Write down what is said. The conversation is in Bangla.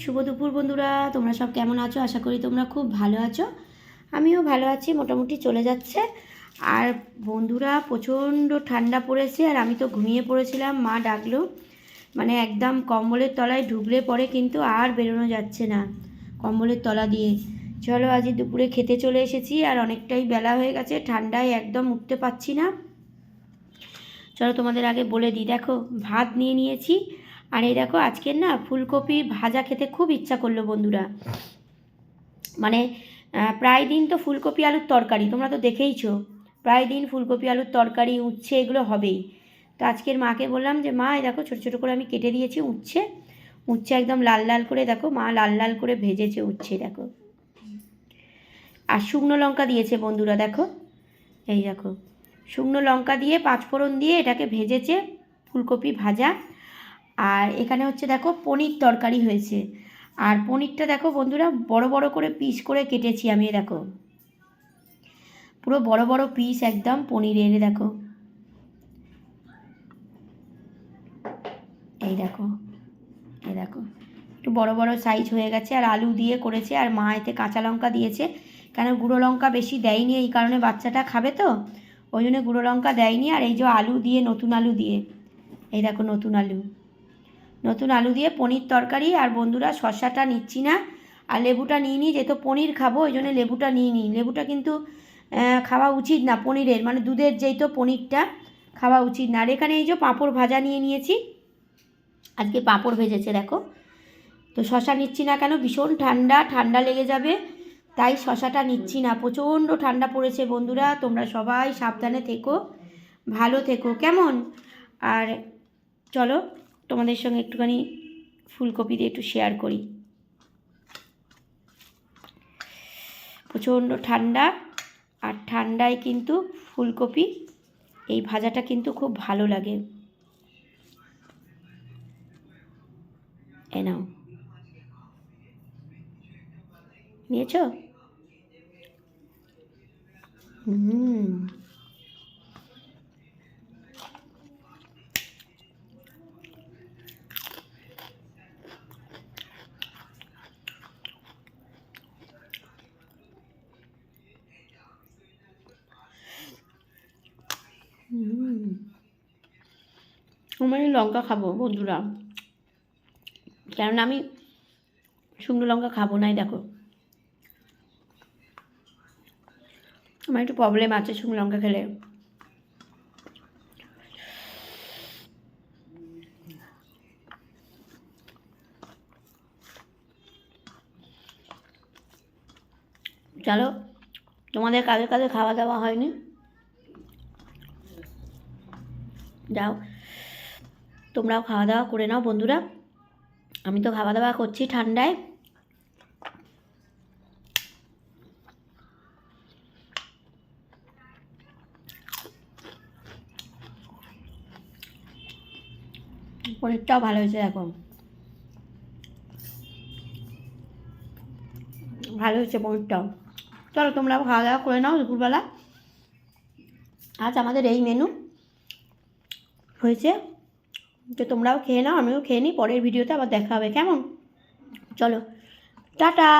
শুভ দুপুর বন্ধুরা, তোমরা সব কেমন আছো? আশা করি তোমরা খুব ভালো আছো। আমিও ভালো আছি, মোটামুটি চলে যাচ্ছে। আর বন্ধুরা, প্রচণ্ড ঠান্ডা পড়েছে আর আমি তো ঘুমিয়ে পড়েছিলাম। মা ডাকলো, মানে একদম কম্বলের তলায় ঢুকলে পরে কিন্তু আর বেরোনো যাচ্ছে না কম্বলের তলা দিয়ে। চলো আজ দুপুরে খেতে চলে এসেছি আর অনেকটাই বেলা হয়ে গেছে, ঠান্ডায় একদম উঠতে পারছি না। চলো তোমাদের আগে বলে দিই, দেখো ভাত নিয়ে নিয়েছি। আর এই দেখো আজকের না ফুলকপি ভাজা খেতে খুব ইচ্ছা করলো বন্ধুরা। মানে প্রায় দিন তো ফুলকপি আলুর তরকারি, তোমরা তো দেখেইছো, প্রায় দিন ফুলকপি আলুর তরকারি, উচ্ছে এগুলো হবেই। তো আজকের মাকে বললাম যে মা এই দেখো ছোটো ছোটো করে আমি কেটে দিয়েছি উচ্ছে, উচ্ছে একদম লাল লাল করে, দেখো মা লাল লাল করে ভেজেছে উচ্ছে, দেখো। আর শুকনো লঙ্কা দিয়েছে বন্ধুরা, দেখো এই দেখো শুকনো লঙ্কা দিয়ে পাঁচফোড়ন দিয়ে এটাকে ভেজেছে, ফুলকপি ভাজা। আর এখানে হচ্ছে দেখো পনির তরকারি হয়েছে। আর পনিরটা দেখো বন্ধুরা বড় বড় করে পিস করে কেটেছি আমি, দেখো পুরো বড় বড় পিস একদম পনিরের, দেখো এই দেখো, এই দেখো একটু বড় বড় সাইজ হয়ে গেছে। আর আলু দিয়ে করেছে, আর মা এতে কাঁচা লঙ্কা দিয়েছে, কেন গুঁড়ো লঙ্কা বেশি দেয়নি, এই কারণে বাচ্চাটা খাবে তো ওই জন্য গুঁড়ো লঙ্কা দেয়নি। আর এই যে আলু দিয়ে, নতুন আলু দিয়ে, এই দেখো নতুন আলু, নতুন আলু দিয়ে পনির তরকারি। আর বন্ধুরা শসাটা নিচ্ছি না, আর লেবুটা নিয়ে নিই, যেহেতু পনির খাবো ওই জন্য লেবুটা নিয়ে নিই। লেবুটা কিন্তু খাওয়া উচিত না পনিরের, মানে দুধের যেই তো পনিরটা খাওয়া উচিত না। আর এখানে এই যে পাঁপড় ভাজা নিয়ে নিয়েছি, আজকে পাঁপড় ভেজেছে দেখো। তো শসা নিচ্ছি না, কেন ভীষণ ঠান্ডা, ঠান্ডা লেগে যাবে, তাই শসাটা নিচ্ছি না। প্রচণ্ড ঠান্ডা পড়েছে বন্ধুরা, তোমরা সবাই সাবধানে থেকো, ভালো থেকো কেমন। আর চলো তোমাদের সঙ্গে একটুখানি ফুলকপি দিয়ে একটু শেয়ার করি। প্রচণ্ড ঠান্ডা, আর ঠান্ডায় কিন্তু ফুলকপি এই ভাজাটা কিন্তু খুব ভালো লাগে। এ নাও, নিয়েছো? হুম, আমি লঙ্কা খাবো বন্ধুরা, কেননা আমি শুকনো লঙ্কা খাবো না। দেখো আমার একটু প্রবলেম আছে শুকনো লঙ্কা খেলে। চলো তোমাদের কাদের কাদের খাওয়া দাওয়া হয়নি, যাও তোমরাও খাওয়া দাওয়া করে নাও বন্ধুরা। আমি তো খাওয়া দাওয়া করছি ঠান্ডায়। পনিরটাও ভালো হয়েছে, দেখো ভালো হয়েছে পনিরটাও। চলো তোমরাও খাওয়া দাওয়া করে নাও দুপুরবেলা। আজ আমাদের এই মেনু হয়েছে, তো তোমরাও খেয়ে নাও, আমিও খেয়ে নিই। পরের ভিডিওতে আবার দেখা হবে কেমন। চলো টাটা।